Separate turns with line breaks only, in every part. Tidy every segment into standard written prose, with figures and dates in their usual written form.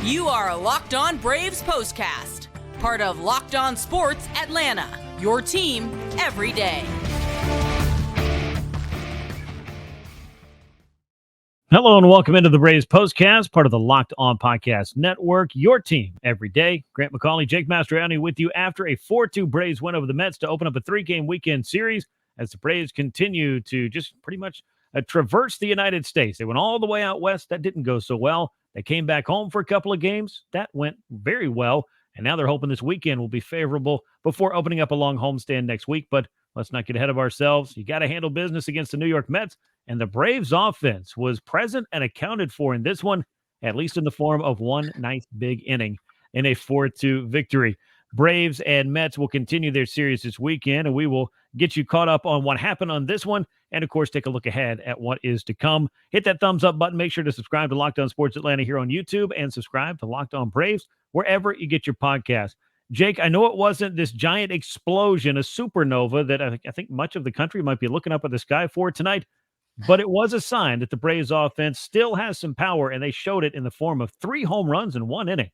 You are Locked On Braves POSTCAST, part of Locked On Sports Atlanta, your team every day.
Hello and welcome into the Braves POSTCAST, part of the Locked On Podcast Network, your team every day. Grant McAuley, Jake Mastroianni with you after a 4-2 Braves win over the Mets to open up a 3-game weekend series as the Braves continue to just pretty much traverse the United States. They went all the way out west. That didn't go so well. They came back home for a couple of games. That went very well. And now they're hoping this weekend will be favorable before opening up a long homestand next week. But let's not get ahead of ourselves. You got to handle business against the New York Mets. And the Braves offense was present and accounted for in this one, at least in the form of one nice big inning in a 4-2 victory. Braves and Mets will continue their series this weekend, and we will get you caught up on what happened on this one, and, of course, take a look ahead at what is to come. Hit that thumbs up button. Make sure to subscribe to Locked On Sports Atlanta here on YouTube and subscribe to Locked On Braves wherever you get your podcast. Jake, I know it wasn't this giant explosion, a supernova that I think much of the country might be looking up at the sky for tonight, but it was a sign that the Braves offense still has some power, and they showed it in the form of 3 home runs in 1 inning.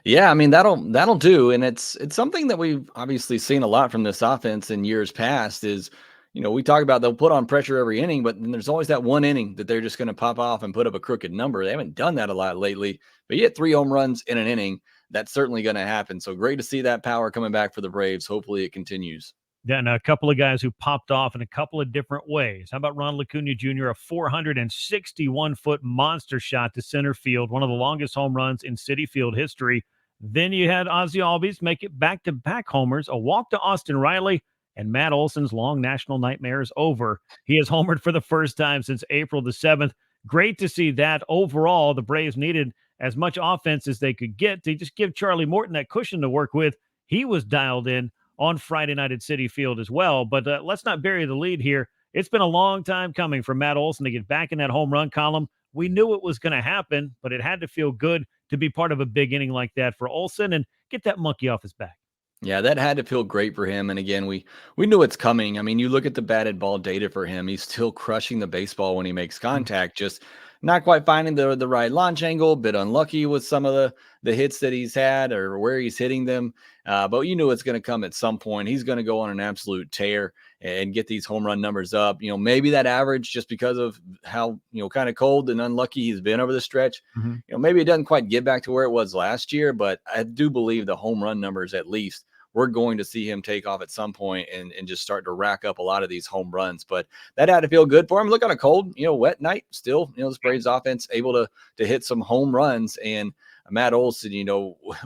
Yeah, I mean that'll do, and it's something that we've obviously seen a lot from this offense in years past. Is we talk about they'll put on pressure every inning, but then there's always that one inning that they're just going to pop off and put up a crooked number. They haven't done that a lot lately, but you get 3 home runs in an inning. That's certainly going to happen. So great to see that power coming back for the Braves. Hopefully it continues.
Then a couple of guys who popped off in a couple of different ways. How about Ronald Acuna Jr., a 461-foot monster shot to center field, one of the longest home runs in Citi Field history. Then you had Ozzie Albies make it back-to-back homers, a walk to Austin Riley, and Matt Olson's long national nightmare is over. He has homered for the first time since April the 7th. Great to see that. Overall, the Braves needed as much offense as they could get to just give Charlie Morton that cushion to work with. He was dialed in on Friday night at Citi Field as well. But let's not bury the lead here. It's been a long time coming for Matt Olson to get back in that home run column. We knew it was going to happen, but it had to feel good to be part of a big inning like that for Olson and get that monkey off his back.
Yeah, that had to feel great for him. And again, we knew it's coming. I mean, you look at the batted ball data for him. He's still crushing the baseball when he makes contact, just not quite finding the right launch angle, a bit unlucky with some of the hits that he's had or where he's hitting them. But you knew it's going to come at some point. He's going to go on an absolute tear and get these home run numbers up. Maybe that average, just because of how, kind of cold and unlucky he's been over the stretch, maybe it doesn't quite get back to where it was last year, but I do believe the home run numbers, at least, we're going to see him take off at some point and just start to rack up a lot of these home runs. But that had to feel good for him. Look, on a cold, wet night, still, this Braves offense able to hit some home runs. And Matt Olson,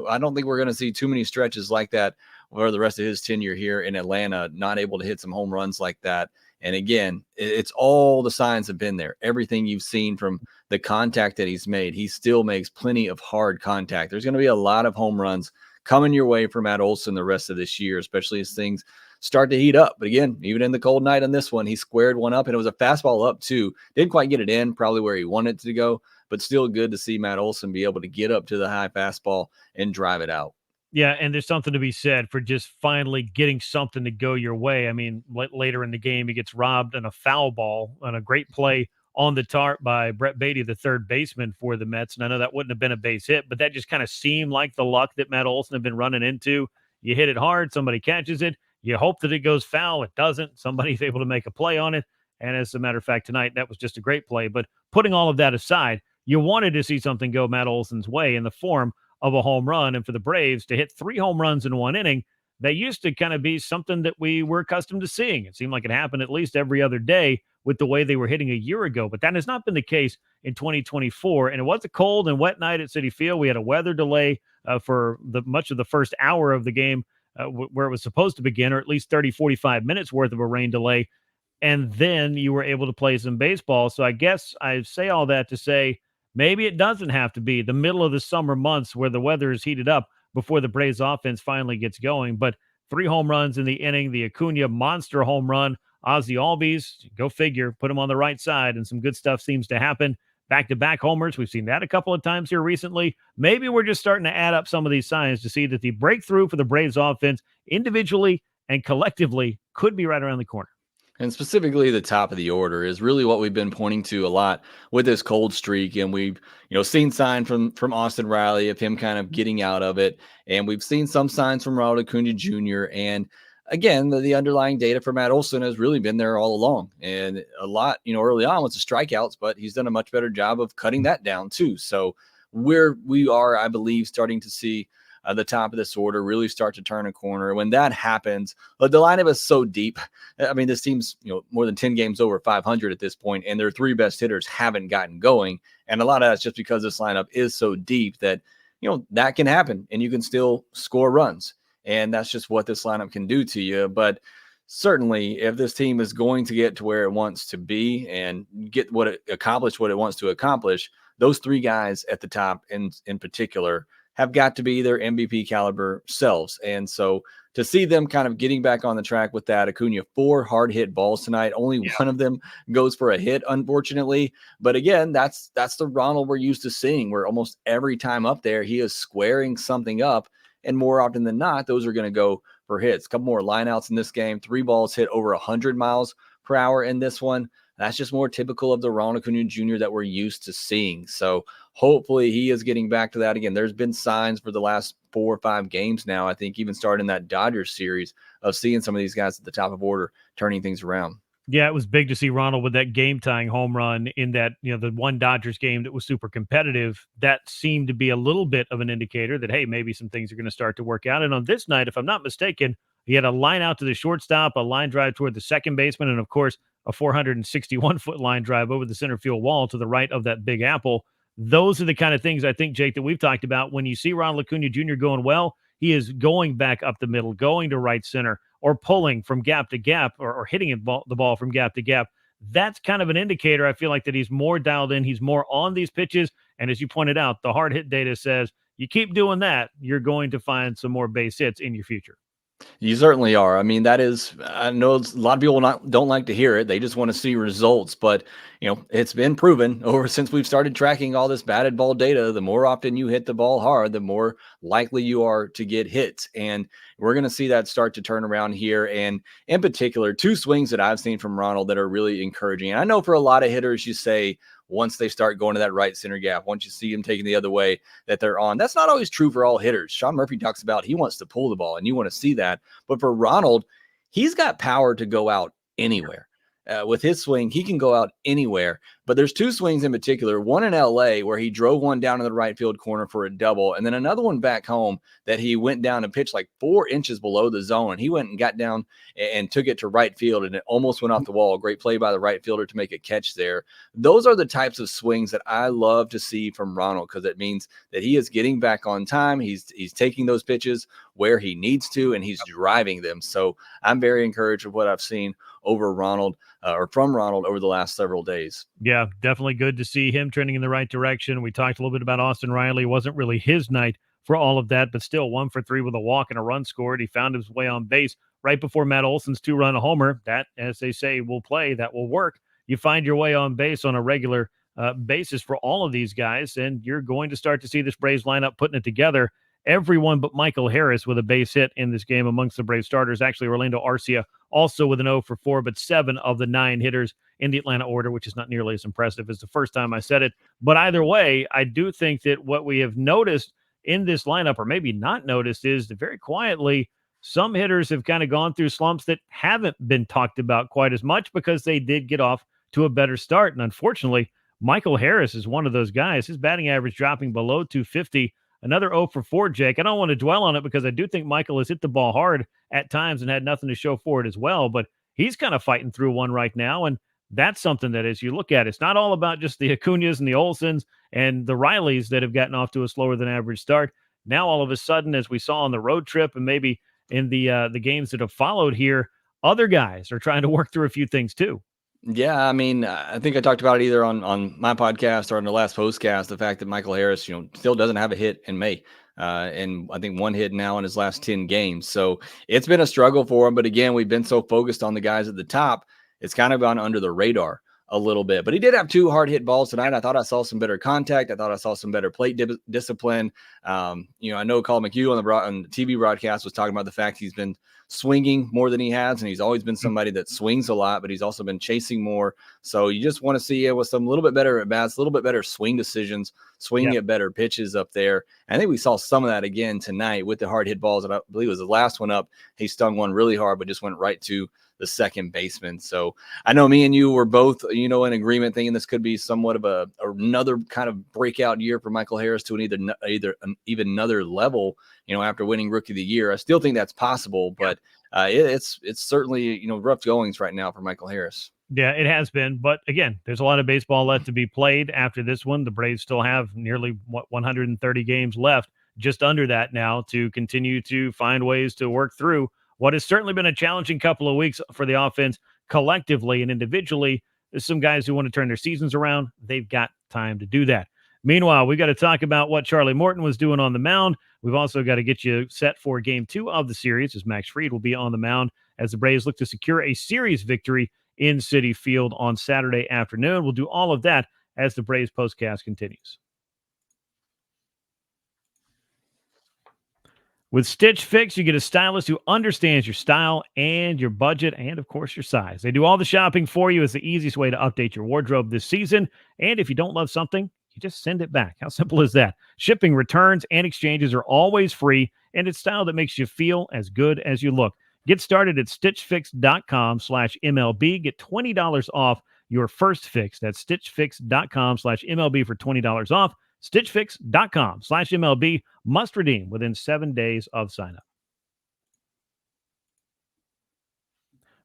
I don't think we're going to see too many stretches like that for the rest of his tenure here in Atlanta, not able to hit some home runs like that. And again, it's all the signs have been there. Everything you've seen from the contact that he's made, he still makes plenty of hard contact. There's going to be a lot of home runs coming your way for Matt Olson the rest of this year, especially as things start to heat up. But again, even in the cold night on this one, he squared one up, and it was a fastball up too. Didn't quite get it in, probably where he wanted it to go, but still good to see Matt Olson be able to get up to the high fastball and drive it out.
Yeah, and there's something to be said for just finally getting something to go your way. I mean, later in the game, he gets robbed on a foul ball on a great play on the tarp by Brett Beatty, the third baseman for the Mets. And I know that wouldn't have been a base hit, but that just kind of seemed like the luck that Matt Olson had been running into. You hit it hard, somebody catches it. You hope that it goes foul. It doesn't. Somebody's able to make a play on it. And as a matter of fact, tonight, that was just a great play. But putting all of that aside, you wanted to see something go Matt Olson's way in the form of a home run. And for the Braves to hit 3 home runs in 1 inning, that used to kind of be something that we were accustomed to seeing. It seemed like it happened at least every other day with the way they were hitting a year ago. But that has not been the case in 2024. And it was a cold and wet night at Citi Field. We had a weather delay for much of the first hour of the game where it was supposed to begin, or at least 30, 45 minutes worth of a rain delay. And then you were able to play some baseball. So I guess I say all that to say maybe it doesn't have to be the middle of the summer months where the weather is heated up before the Braves offense finally gets going. But 3 home runs in the inning, the Acuna monster home run, Ozzie Albies, go figure, put him on the right side, and some good stuff seems to happen. Back-to-back homers, we've seen that a couple of times here recently. Maybe we're just starting to add up some of these signs to see that the breakthrough for the Braves offense individually and collectively could be right around the corner.
And specifically the top of the order is really what we've been pointing to a lot with this cold streak. And we've, seen sign from Austin Riley of him kind of getting out of it. And we've seen some signs from Ronald Acuna Jr. And again, the underlying data for Matt Olson has really been there all along. And a lot, early on with the strikeouts, but he's done a much better job of cutting that down too. So we are, I believe, starting to see the top of this order really start to turn a corner. When that happens, the lineup is so deep. I mean, this team's more than 10 games over 500 at this point, and their three best hitters haven't gotten going. And a lot of that's just because this lineup is so deep that that can happen, and you can still score runs. And that's just what this lineup can do to you. But certainly, if this team is going to get to where it wants to be and accomplish what it wants to accomplish, those three guys at the top in particular have got to be their MVP caliber selves. And so to see them kind of getting back on the track with that, Acuna, 4 hard hit balls tonight. Only one of them goes for a hit, unfortunately. But again, that's the Ronald we're used to seeing, where almost every time up there, he is squaring something up. And more often than not, those are going to go for hits. A couple more lineouts in this game, 3 balls hit over 100 miles per hour in this one. That's just more typical of the Ronald Acuna Jr. that we're used to seeing. So hopefully he is getting back to that again. There's been signs for the last 4 or 5 games now, I think, even starting that Dodgers series, of seeing some of these guys at the top of order turning things around.
Yeah, it was big to see Ronald with that game-tying home run in that, the one Dodgers game that was super competitive. That seemed to be a little bit of an indicator that, hey, maybe some things are going to start to work out. And on this night, if I'm not mistaken, he had a line out to the shortstop, a line drive toward the second baseman, and of course, a 461-foot line drive over the center field wall to the right of that Big Apple. Those are the kind of things, I think, Jake, that we've talked about. When you see Ronald Acuna Jr. going well, he is going back up the middle, going to right center, or pulling from gap to gap, or hitting the ball from gap to gap. That's kind of an indicator, I feel like, that he's more dialed in. He's more on these pitches. And as you pointed out, the hard hit data says you keep doing that, you're going to find some more base hits in your future.
You certainly are. I mean, I know a lot of people don't like to hear it. They just want to see results. But, it's been proven since we've started tracking all this batted ball data, the more often you hit the ball hard, the more likely you are to get hits. And we're going to see that start to turn around here. And in particular, 2 swings that I've seen from Ronald that are really encouraging. And I know for a lot of hitters, you say, once they start going to that right center gap, once you see them taking the other way, that they're on. That's not always true for all hitters. Sean Murphy talks about he wants to pull the ball, and you want to see that. But for Ronald, he's got power to go out anywhere. With his swing, he can go out anywhere. But there's 2 swings in particular, one in LA where he drove one down in the right field corner for a double, and then another one back home that he went down and pitched like 4 inches below the zone. And he went and got down and took it to right field, and it almost went off the wall. Great play by the right fielder to make a catch there. Those are the types of swings that I love to see from Ronald, because it means that he is getting back on time. He's taking those pitches where he needs to, and he's driving them. So I'm very encouraged with what I've seen over Ronald from Ronald over the last several days.
Yeah, definitely good to see him trending in the right direction. We talked a little bit about Austin Riley. It wasn't really his night for all of that, but still 1 for 3 with a walk and a run scored. He found his way on base right before Matt Olson's 2-run homer. That, as they say, will play. That will work. You find your way on base on a regular basis for all of these guys, and you're going to start to see this Braves lineup putting it together. Everyone but Michael Harris with a base hit in this game amongst the Braves starters. Actually, Orlando Arcia also with an 0 for 4, but 7 of the 9 hitters in the Atlanta order, which is not nearly as impressive as the first time I said it. But either way, I do think that what we have noticed in this lineup, or maybe not noticed, is that very quietly, some hitters have kind of gone through slumps that haven't been talked about quite as much because they did get off to a better start. And unfortunately, Michael Harris is one of those guys. His batting average dropping below 250. Another 0 for 4, Jake. I don't want to dwell on it because I do think Michael has hit the ball hard at times and had nothing to show for it as well. But he's kind of fighting through one right now. And that's something that, as you look at, it's not all about just the Acunas and the Olsons and the Rileys that have gotten off to a slower than average start. Now, all of a sudden, as we saw on the road trip and maybe in the games that have followed here, other guys are trying to work through a few things too.
Yeah, I mean, I think I talked about it either on my podcast or on the last postcast, the fact that Michael Harris, still doesn't have a hit in May. And I think 1 hit now in his last 10 games. So it's been a struggle for him. But again, we've been so focused on the guys at the top, it's kind of gone under the radar a little bit. But he did have 2 hard hit balls tonight. I thought I saw some better contact. I thought I saw some better plate discipline. I know Colin McHugh on the TV broadcast was talking about the fact he's been swinging more than he has, and he's always been somebody that swings a lot, but he's also been chasing more. So you just want to see it with some little bit better at bats, a little bit better swing decisions, swinging at better pitches up there. And I think we saw some of that again tonight with the hard hit balls. And I believe it was the last one up. He stung one really hard, but just went right to the second baseman. So I know me and you were both, in agreement, thinking this could be somewhat of another kind of breakout year for Michael Harris to even another level, after winning Rookie of the Year. I still think that's possible, but it's certainly, rough goings right now for Michael Harris.
Yeah, it has been. But again, there's a lot of baseball left to be played after this one. The Braves still have nearly 130 games left, just under that now, to continue to find ways to work through what has certainly been a challenging couple of weeks for the offense collectively and individually. There's some guys who want to turn their seasons around. They've got time to do that. Meanwhile, we got to talk about what Charlie Morton was doing on the mound. We've also got to get you set for Game 2 of the series, as Max Fried will be on the mound as the Braves look to secure a series victory in Citi Field on Saturday afternoon. We'll do all of that as the Braves postcast continues. With Stitch Fix, you get a stylist who understands your style and your budget and, of course, your size. They do all the shopping for you. It's the easiest way to update your wardrobe this season. And if you don't love something, you just send it back. How simple is that? Shipping, returns, and exchanges are always free, and it's style that makes you feel as good as you look. Get started at stitchfix.com/MLB. Get $20 off your first fix. That's stitchfix.com/MLB for $20 off. stitchfix.com/MLB. Must redeem within 7 days of sign-up.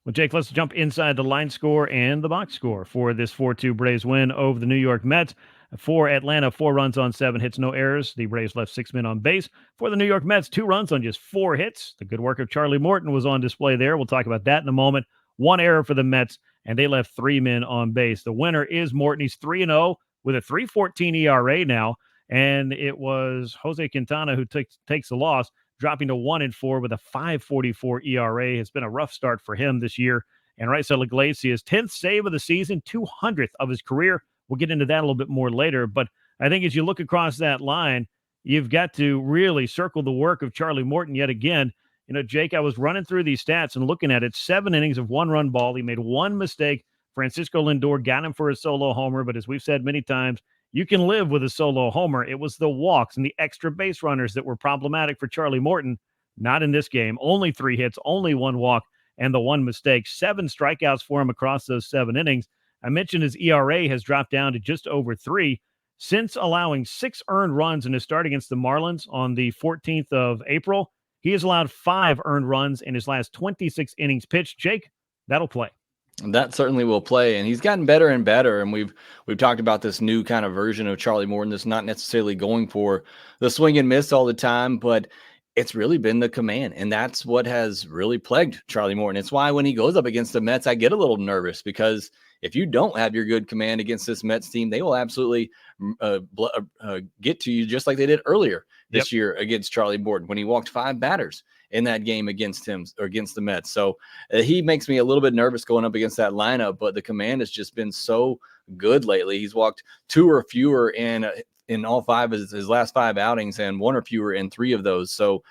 Well, Jake, let's jump inside the line score and the box score for this 4-2 Braves win over the New York Mets. For Atlanta, 4 runs on 7 hits, no errors. The Braves left 6 men on base. For the New York Mets, 2 runs on just 4 hits. The good work of Charlie Morton was on display there. We'll talk about that in a moment. 1 error for the Mets, and they left 3 men on base. The winner is Morton. He's 3-0 with a 3.14 ERA now, and it was Jose Quintana who takes the loss, dropping to 1-4 with a 5.44 ERA. It's been a rough start for him this year. And Raisel Iglesias, 10th save of the season, 200th of his career. We'll get into that a little bit more later. But I think as you look across that line, you've got to really circle the work of Charlie Morton yet again. Jake, I was running through these stats and looking at it. 7 innings of 1-run ball. He made 1 mistake. Francisco Lindor got him for a solo homer. But as we've said many times, you can live with a solo homer. It was the walks and the extra base runners that were problematic for Charlie Morton. Not in this game. Only 3 hits, only 1 walk, and the 1 mistake. 7 strikeouts for him across those 7 innings. I mentioned his ERA has dropped down to just over 3 since allowing 6 earned runs in his start against the Marlins on the 14th of April. He has allowed 5 earned runs in his last 26 innings pitched. Jake, that'll play.
That certainly will play, and he's gotten better and better. And we've talked about this new kind of version of Charlie Morton that's not necessarily going for the swing and miss all the time, but it's really been the command, and that's what has really plagued Charlie Morton. It's why when he goes up against the Mets, I get a little nervous, because if you don't have your good command against this Mets team, they will absolutely get to you, just like they did earlier this year against Charlie Morton when he walked 5 batters in that game against him or against the Mets. So he makes me a little bit nervous going up against that lineup, but the command has just been so good lately. He's walked 2 or fewer in all 5 of his last 5 outings, and 1 or fewer in 3 of those. So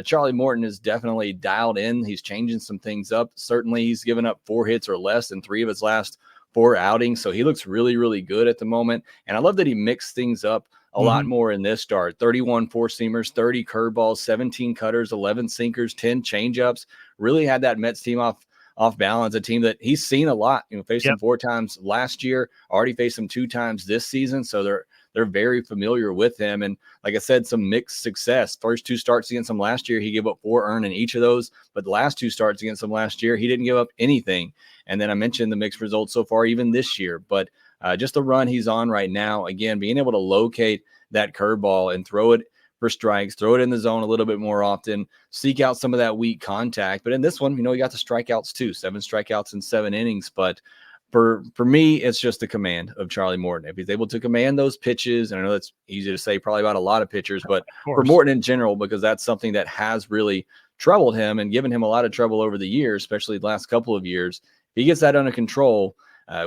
Charlie Morton is definitely dialed in. He's changing some things up. Certainly he's given up 4 hits or less in 3 of his last 4 outings. So he looks really, really good at the moment. And I love that he mixed things up a lot more in this start. 31 4-seamers, 30 curveballs, 17 cutters, 11 sinkers, 10 changeups. Really had that Mets team off balance, a team that he's seen a lot. Faced them 4 times last year, already faced them 2 times this season. So they're very familiar with him. And like I said, some mixed success. First 2 starts against him last year, he gave up 4 earned in each of those. But the last 2 starts against him last year, he didn't give up anything. And then I mentioned the mixed results so far, even this year. But just the run he's on right now, again, being able to locate that curveball and throw it for strikes, throw it in the zone a little bit more often, seek out some of that weak contact. But in this one, he got the strikeouts too, 7 strikeouts in 7 innings. But for me, it's just the command of Charlie Morton. If he's able to command those pitches, and I know that's easy to say probably about a lot of pitchers, but for Morton in general, because that's something that has really troubled him and given him a lot of trouble over the years, especially the last couple of years. If he gets that under control,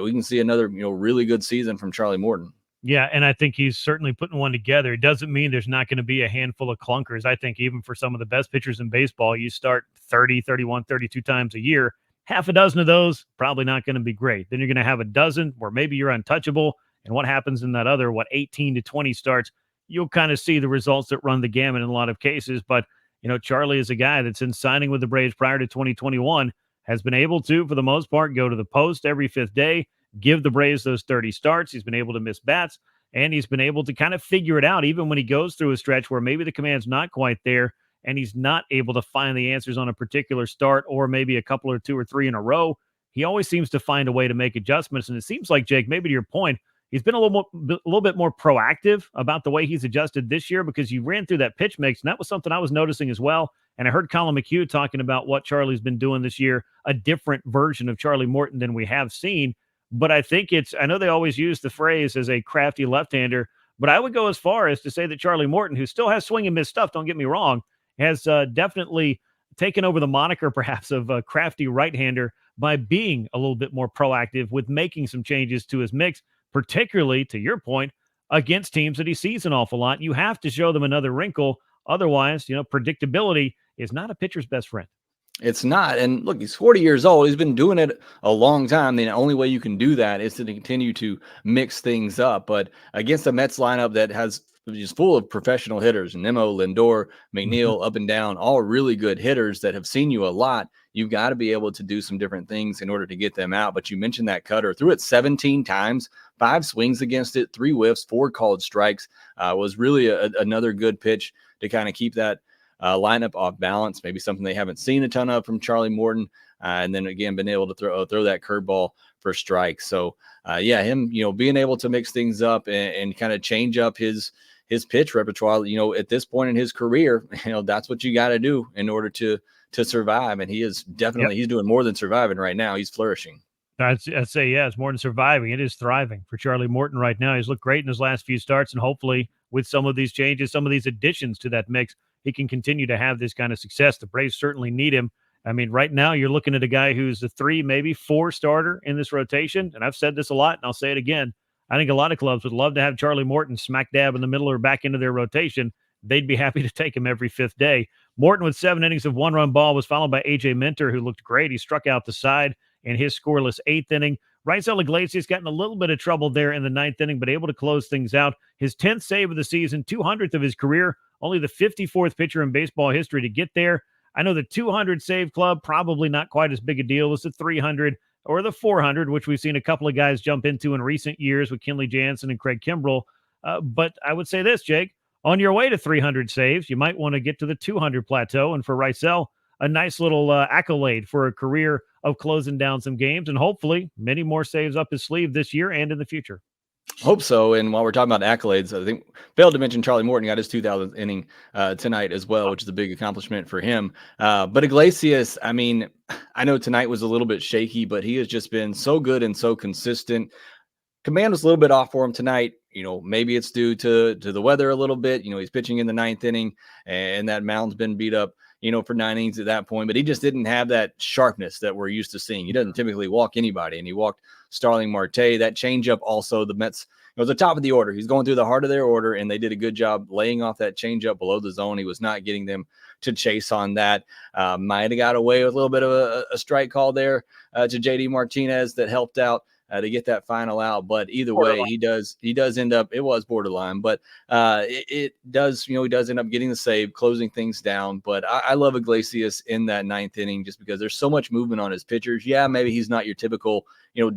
we can see another, really good season from Charlie Morton.
Yeah, and I think he's certainly putting one together. It doesn't mean there's not going to be a handful of clunkers. I think even for some of the best pitchers in baseball, you start 30, 31, 32 times a year. Half a dozen of those, probably not going to be great. Then you're going to have a dozen where maybe you're untouchable. And what happens in that other, 18 to 20 starts, you'll kind of see the results that run the gamut in a lot of cases. But, Charlie is a guy that since signing with the Braves prior to 2021 has been able to, for the most part, go to the post every fifth day, give the Braves those 30 starts. He's been able to miss bats, and he's been able to kind of figure it out, even when he goes through a stretch where maybe the command's not quite there and he's not able to find the answers on a particular start or maybe a couple or two or three in a row. He always seems to find a way to make adjustments. And it seems like, Jake, maybe to your point, he's been a little bit more proactive about the way he's adjusted this year, because you ran through that pitch mix, and that was something I was noticing as well. And I heard Colin McHugh talking about what Charlie's been doing this year, a different version of Charlie Morton than we have seen. But I think I know they always use the phrase as a crafty left-hander, but I would go as far as to say that Charlie Morton, who still has swing and miss stuff, don't get me wrong, has definitely taken over the moniker perhaps of a crafty right-hander by being a little bit more proactive with making some changes to his mix, particularly, to your point, against teams that he sees an awful lot. You have to show them another wrinkle. Otherwise, predictability is not a pitcher's best friend.
It's not. And look, he's 40 years old. He's been doing it a long time. The only way you can do that is to continue to mix things up. But against the Mets lineup that has just full of professional hitters, Nemo, Lindor, McNeil, up and down, all really good hitters that have seen you a lot, you've got to be able to do some different things in order to get them out. But you mentioned that cutter, threw it 17 times, 5 swings against it, 3 whiffs, 4 called strikes. Was really another good pitch to kind of keep that lineup off balance, maybe something they haven't seen a ton of from Charlie Morton. And then again, been able to throw that curveball for strikes. So him, being able to mix things up and kind of change up his pitch repertoire, at this point in his career, that's what you got to do in order to survive. And he is definitely, he's doing more than surviving right now. He's flourishing.
I'd say, yeah, it's more than surviving. It is thriving for Charlie Morton right now. He's looked great in his last few starts, and hopefully with some of these changes, some of these additions to that mix, he can continue to have this kind of success. The Braves certainly need him. I mean, right now you're looking at a guy who's the 3, maybe 4 starter in this rotation. And I've said this a lot, and I'll say it again. I think a lot of clubs would love to have Charlie Morton smack dab in the middle or back into their rotation. They'd be happy to take him every fifth day. Morton with 7 innings of 1-run ball was followed by A.J. Minter, who looked great. He struck out the side in his scoreless 8th inning. Raisel Iglesias got in a little bit of trouble there in the 9th inning, but able to close things out. His 10th save of the season, 200th of his career, only the 54th pitcher in baseball history to get there. I know the 200 save club, probably not quite as big a deal as the 300 or the 400, which we've seen a couple of guys jump into in recent years with Kenley Jansen and Craig Kimbrell. But I would say this, Jake, on your way to 300 saves, you might want to get to the 200 plateau. And for Raisel, a nice little accolade for a career of closing down some games and hopefully many more saves up his sleeve this year and in the future.
Hope so. And while we're talking about accolades, I think failed to mention Charlie Morton got his 2000th inning tonight as well, which is a big accomplishment for him. But Iglesias, I mean, I know tonight was a little bit shaky, but he has just been so good and so consistent. Command was a little bit off for him tonight. Maybe it's due to the weather a little bit. He's pitching in the 9th inning and that mound's been beat up, for 9 innings at that point, but he just didn't have that sharpness that we're used to seeing. He doesn't typically walk anybody, and he walked Starling Marte. That changeup also, the Mets, it was the top of the order. He's going through the heart of their order, and they did a good job laying off that changeup below the zone. He was not getting them to chase on that. Might have got away with a little bit of a strike call there to JD Martinez that helped out to get that final out. But either way, he does end up, it was borderline, but it does, he does end up getting the save, closing things down. But I love Iglesias in that 9th inning just because there's so much movement on his pitchers. Yeah, maybe he's not your typical,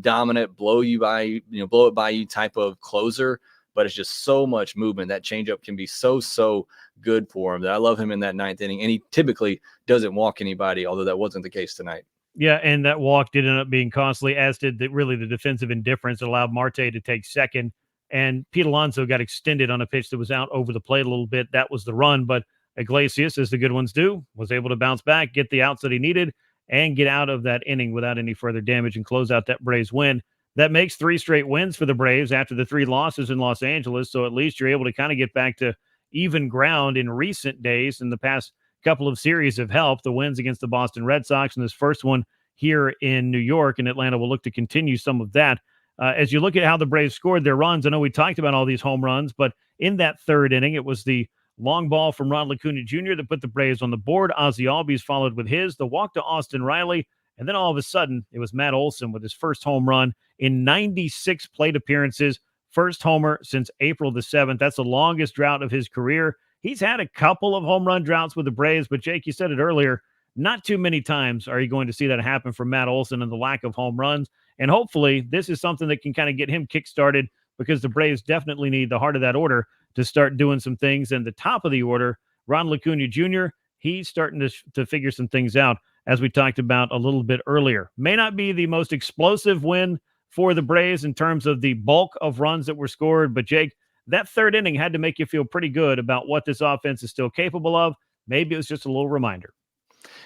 dominant, blow it by you type of closer, but it's just so much movement. That changeup can be so good for him that I love him in that 9th inning. And he typically doesn't walk anybody, although that wasn't the case tonight.
Yeah, and that walk did end up being costly, as did the defensive indifference that allowed Marte to take second. And Pete Alonso got extended on a pitch that was out over the plate a little bit. That was the run. But Iglesias, as the good ones do, was able to bounce back, get the outs that he needed, and get out of that inning without any further damage and close out that Braves win. That makes 3 straight wins for the Braves after the 3 losses in Los Angeles. So at least you're able to kind of get back to even ground in recent days. In the past couple of series have helped. The wins against the Boston Red Sox and this first one here in New York, and Atlanta will look to continue some of that. As you look at how the Braves scored their runs, I know we talked about all these home runs, but in that third inning, it was the long ball from Ronald Acuna Jr. that put the Braves on the board. Ozzie Albies followed with his, the walk to Austin Riley, and then all of a sudden, it was Matt Olson with his first home run in 96 plate appearances, first homer since April the 7th. That's the longest drought of his career. He's had a couple of home run droughts with the Braves, but Jake, you said it earlier, not too many times are you going to see that happen for Matt Olson and the lack of home runs. And hopefully this is something that can kind of get him kick-started, because the Braves definitely need the heart of that order to start doing some things. And the top of the order, Ronald Acuna Jr., he's starting to figure some things out, as we talked about a little bit earlier. May not be the most explosive win for the Braves in terms of the bulk of runs that were scored, but Jake, that third inning had to make you feel pretty good about what this offense is still capable of. Maybe it was just a little reminder.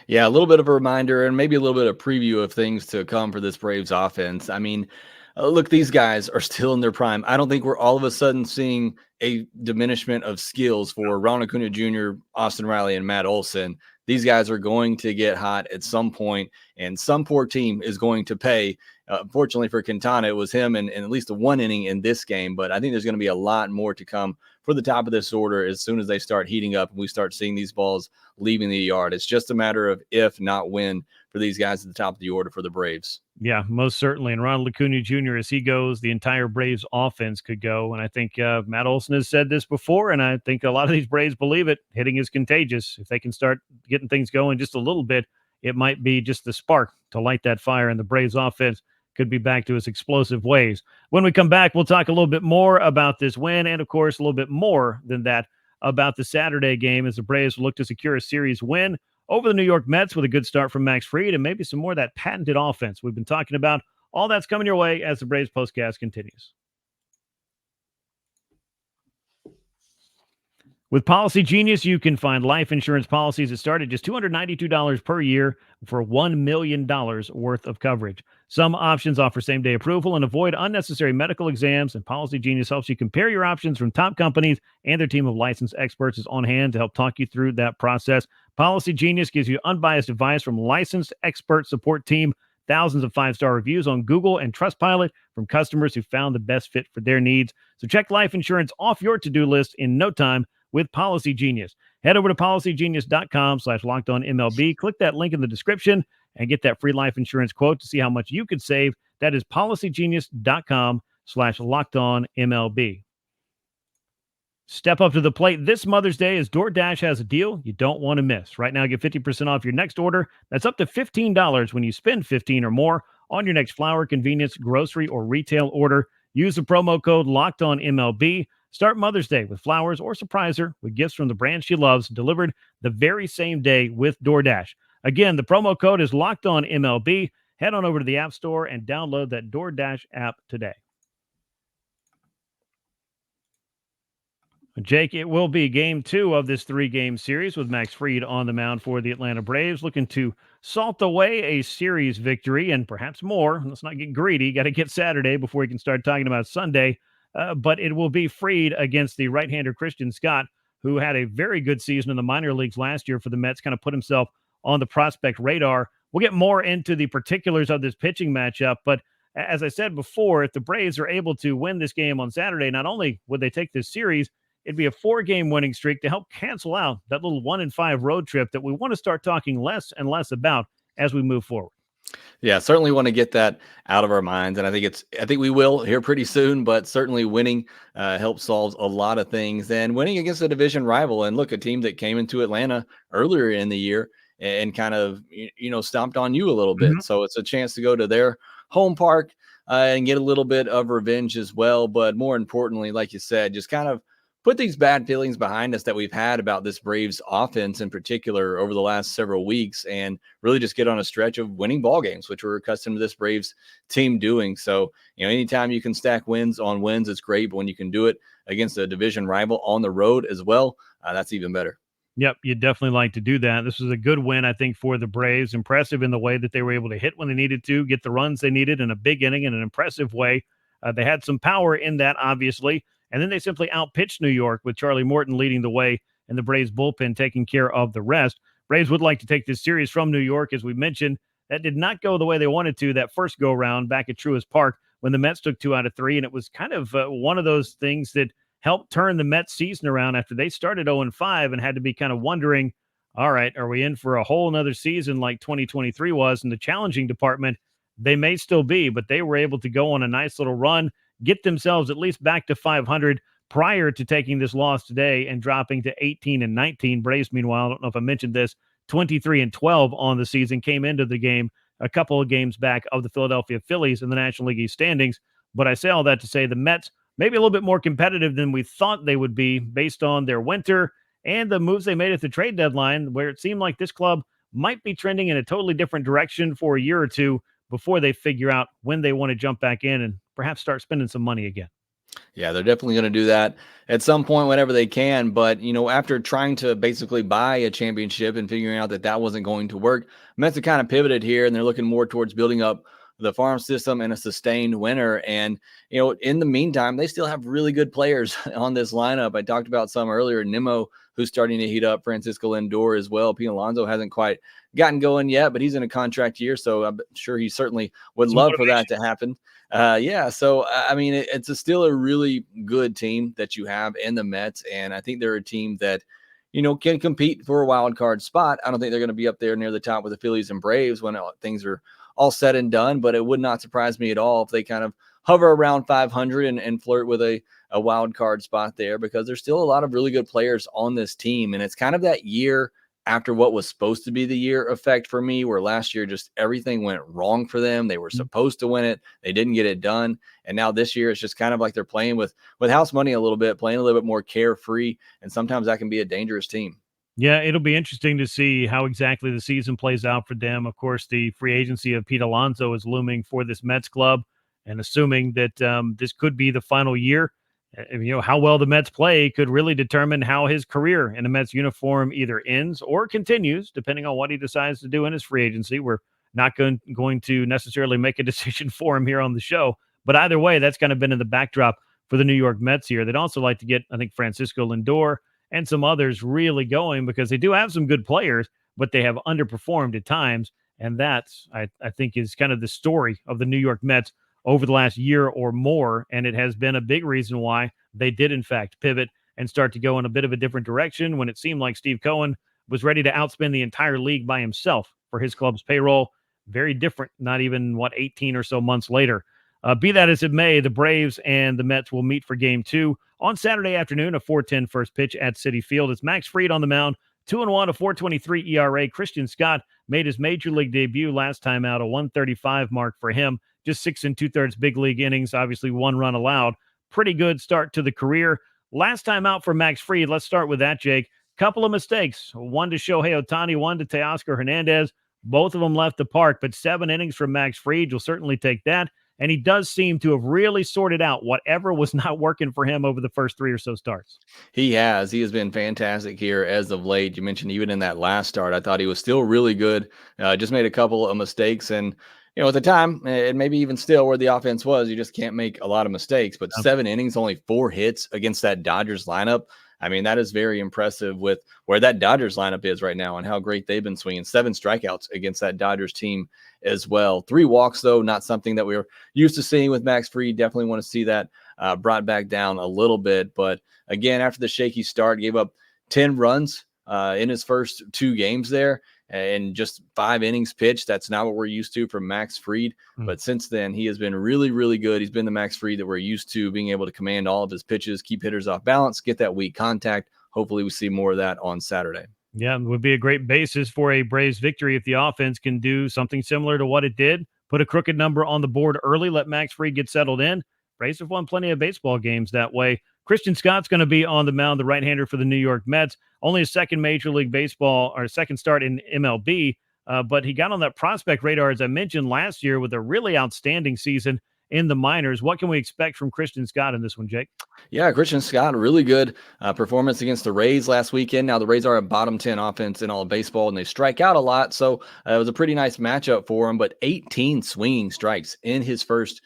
Yeah, a little bit of a reminder and maybe a little bit of preview of things to come for this Braves offense. I mean, look, these guys are still in their prime. I don't think we're all of a sudden seeing a diminishment of skills for Ronald Acuna Jr., Austin Riley, and Matt Olson. These guys are going to get hot at some point, and some poor team is going to pay. Fortunately for Quintana, it was him in at least the one inning in this game, but I think there's going to be a lot more to come for the top of this order as soon as they start heating up and we start seeing these balls leaving the yard. It's just a matter of if, not when, for these guys at the top of the order for the Braves.
Yeah, most certainly. And Ronald Acuna Jr., as he goes, the entire Braves offense could go. And I think Matt Olson has said this before, and I think a lot of these Braves believe it. Hitting is contagious. If they can start getting things going just a little bit, it might be just the spark to light that fire, and the Braves offense could be back to its explosive ways. When we come back, we'll talk a little bit more about this win, and of course, a little bit more than that about the Saturday game, as the Braves look to secure a series win over the New York Mets with a good start from Max Fried and maybe some more of that patented offense we've been talking about. All that's coming your way as the Braves postcast continues. With Policy Genius, you can find life insurance policies that start at just $292 per year for $1 million worth of coverage. Some options offer same-day approval and avoid unnecessary medical exams, and Policy Genius helps you compare your options from top companies, and their team of licensed experts is on hand to help talk you through that process. Policy Genius gives you unbiased advice from licensed expert support team, thousands of five-star reviews on Google and Trustpilot from customers who found the best fit for their needs. So check life insurance off your to-do list in no time with Policy Genius. Head over to policygenius.com/lockedonmlb. Click that link in the description and get that free life insurance quote to see how much you could save. That is policygenius.com/lockedonmlb. Step up to the plate this Mother's Day as DoorDash has a deal you don't want to miss. Right now, get 50% off your next order. That's up to $15 when you spend $15 or more on your next flour, convenience, grocery, or retail order. Use the promo code LOCKEDONMLB. Start Mother's Day with flowers or surprise her with gifts from the brand she loves, delivered the very same day with DoorDash. Again, the promo code is LOCKEDONMLB. Head on over to the App Store and download that DoorDash app today. Jake, it will be game 2 of this 3-game series with Max Fried on the mound for the Atlanta Braves, looking to salt away a series victory and perhaps more. Let's not get greedy. Got to get Saturday before we can start talking about Sunday. But it will be Fried against the right-hander Christian Scott, who had a very good season in the minor leagues last year for the Mets, kind of put himself on the prospect radar. We'll get more into the particulars of this pitching matchup, but as I said before, if the Braves are able to win this game on Saturday, not only would they take this series, it'd be a 4-game winning streak to help cancel out that little 1-5 road trip that we want to start talking less and less about as we move forward.
Yeah, certainly want to get that out of our minds, and I think we will here pretty soon. But certainly, winning helps solve a lot of things, and winning against a division rival. And look, a team that came into Atlanta earlier in the year and kind of stomped on you a little bit.
Mm-hmm.
So it's a chance to go to their home park and get a little bit of revenge as well. But more importantly, like you said, just kind of put these bad feelings behind us that we've had about this Braves offense in particular over the last several weeks, and really just get on a stretch of winning ball games, which we're accustomed to this Braves team doing. So, anytime you can stack wins on wins, it's great. But when you can do it against a division rival on the road as well, that's even better.
Yep, you'd definitely like to do that. This was a good win, I think, for the Braves. Impressive in the way that they were able to hit when they needed to, get the runs they needed in a big inning in an impressive way. They had some power in that, obviously. And then they simply outpitched New York with Charlie Morton leading the way and the Braves bullpen taking care of the rest. Braves would like to take this series from New York. As we mentioned, That did not go the way they wanted to that first go round back at Truist Park when the Mets took 2 out of 3. And it was kind of one of those things that helped turn the Mets season around after they started 0-5 and had to be kind of wondering, all right, are we in for a whole nother season like 2023 was in the challenging department? They may still be, but they were able to go on a nice little run, get themselves at least back to 500 prior to taking this loss today and dropping to 18-19. Braves, meanwhile, I don't know if I mentioned this, 23-12 on the season, came into the game a couple of games back of the Philadelphia Phillies in the National League East standings. But I say all that to say the Mets maybe a little bit more competitive than we thought they would be based on their winter and the moves they made at the trade deadline, where it seemed like this club might be trending in a totally different direction for a year or two before they figure out when they want to jump back in and perhaps start spending some money again.
Yeah, they're definitely going to do that at some point whenever they can. But, after trying to basically buy a championship and figuring out that that wasn't going to work, Mets have kind of pivoted here, and they're looking more towards building up the farm system and a sustained winner. And, in the meantime, they still have really good players on this lineup. I talked about some earlier. Nimmo, who's starting to heat up, Francisco Lindor as well. Pete Alonso hasn't quite gotten going yet, but he's in a contract year, so I'm sure he certainly would love for that to happen. So I mean, it's still a really good team that you have in the Mets, and I think they're a team that can compete for a wild card spot. I don't think they're going to be up there near the top with the Phillies and Braves when things are all said and done, but it would not surprise me at all if they kind of hover around 500 and flirt with a wild card spot there, because there's still a lot of really good players on this team, and it's kind of that year after what was supposed to be the year effect for me, where last year just everything went wrong for them. They were supposed to win it. They didn't get it done. And now this year it's just kind of like they're playing with house money a little bit, playing a little bit more carefree. And sometimes that can be a dangerous team.
Yeah, it'll be interesting to see how exactly the season plays out for them. Of course, the free agency of Pete Alonso is looming for this Mets club, and assuming that this could be the final year, how well the Mets play could really determine how his career in a Mets uniform either ends or continues, depending on what he decides to do in his free agency. We're not going to necessarily make a decision for him here on the show, but either way, that's kind of been in the backdrop for the New York Mets here. They'd also like to get, I think, Francisco Lindor and some others really going, because they do have some good players, but they have underperformed at times. And that's, I think, is kind of the story of the New York Mets over the last year or more. And it has been a big reason why they did, in fact, pivot and start to go in a bit of a different direction when it seemed like Steve Cohen was ready to outspend the entire league by himself for his club's payroll. Very different, not even, 18 or so months later. Be that as it may, the Braves and the Mets will meet for Game 2 on Saturday afternoon, a 4:10 first pitch at Citi Field. It's Max Fried on the mound, 2-1, a 4.23 ERA. Christian Scott made his major league debut last time out, a 135 mark for him. Just 6 2/3 big league innings, obviously 1 run allowed. Pretty good start to the career. Last time out for Max Fried, let's start with that, Jake. Couple of mistakes, one to Shohei Ohtani, one to Teoscar Hernandez. Both of them left the park, but 7 innings from Max Fried, you'll certainly take that. And he does seem to have really sorted out whatever was not working for him over the first 3 or so starts.
He has been fantastic here as of late. You mentioned even in that last start, I thought he was still really good. Just made a couple of mistakes. And, at the time, and maybe even still where the offense was, you just can't make a lot of mistakes. But 7 innings, only 4 hits against that Dodgers lineup. I mean, that is very impressive with where that Dodgers lineup is right now and how great they've been swinging. 7 strikeouts against that Dodgers team as well. 3 walks, though, not something that we were used to seeing with Max Fried. Definitely want to see that brought back down a little bit. But again, after the shaky start, gave up 10 runs in his first 2 games there. And just 5 innings pitched. That's not what we're used to from Max Fried. But since then, he has been really, really good. He's been the Max Fried that we're used to, being able to command all of his pitches, keep hitters off balance, get that weak contact. Hopefully we see more of that on Saturday.
Yeah, it would be a great basis for a Braves victory if the offense can do something similar to what it did. Put a crooked number on the board early, let Max Fried get settled in. Braves have won plenty of baseball games that way. Christian Scott's going to be on the mound, the right-hander for the New York Mets. Only his second Major League Baseball, or second start in MLB, but he got on that prospect radar, as I mentioned, last year with a really outstanding season in the minors. What can we expect from Christian Scott in this one, Jake?
Yeah, Christian Scott, a really good performance against the Rays last weekend. Now, the Rays are a bottom 10 offense in all of baseball, and they strike out a lot, so it was a pretty nice matchup for him, but 18 swinging strikes in his first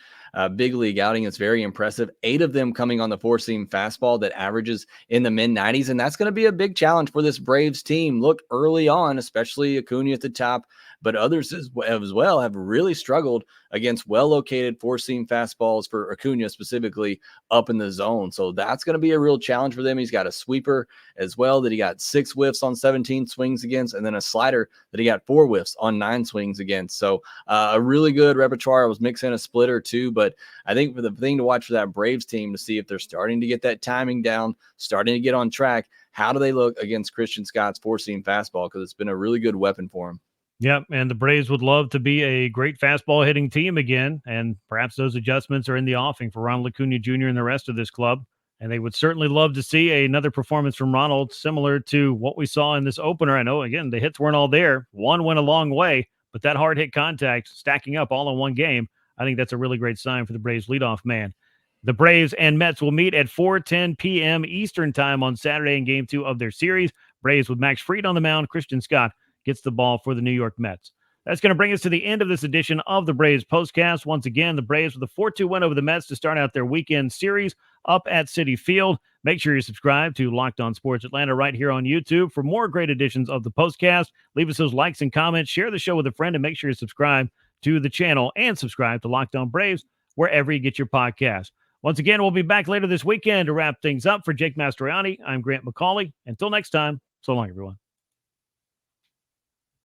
big league outing. It's very impressive. 8 of them coming on the 4-seam fastball that averages in the mid-90s, and that's going to be a big challenge for this Braves team. Look early on, especially Acuna at the top, but others as well have really struggled against well-located four-seam fastballs for Acuna specifically up in the zone. So that's going to be a real challenge for them. He's got a sweeper as well that he got 6 whiffs on 17 swings against, and then a slider that he got 4 whiffs on 9 swings against. So a really good repertoire. I was mixing a splitter too, but I think for the thing to watch for that Braves team to see if they're starting to get that timing down, starting to get on track. How do they look against Christian Scott's four-seam fastball? Because it's been a really good weapon for him.
Yep, and the Braves would love to be a great fastball hitting team again, and perhaps those adjustments are in the offing for Ronald Acuna Jr. and the rest of this club. And they would certainly love to see another performance from Ronald similar to what we saw in this opener. I know, again, the hits weren't all there. One went a long way, but that hard hit contact stacking up all in one game, I think that's a really great sign for the Braves leadoff man. The Braves and Mets will meet at 4:10 p.m. Eastern time on Saturday in Game 2 of their series. Braves with Max Fried on the mound. Christian Scott gets the ball for the New York Mets. That's going to bring us to the end of this edition of the Braves Postcast. Once again, the Braves with a 4-2 win over the Mets to start out their weekend series up at Citi Field. Make sure you subscribe to Locked On Sports Atlanta right here on YouTube for more great editions of the Postcast. Leave us those likes and comments. Share the show with a friend, and make sure you subscribe to the channel and subscribe to Locked On Braves wherever you get your podcast. Once again, we'll be back later this weekend to wrap things up. For Jake Mastroianni, I'm Grant McAuley. Until next time, so long, everyone.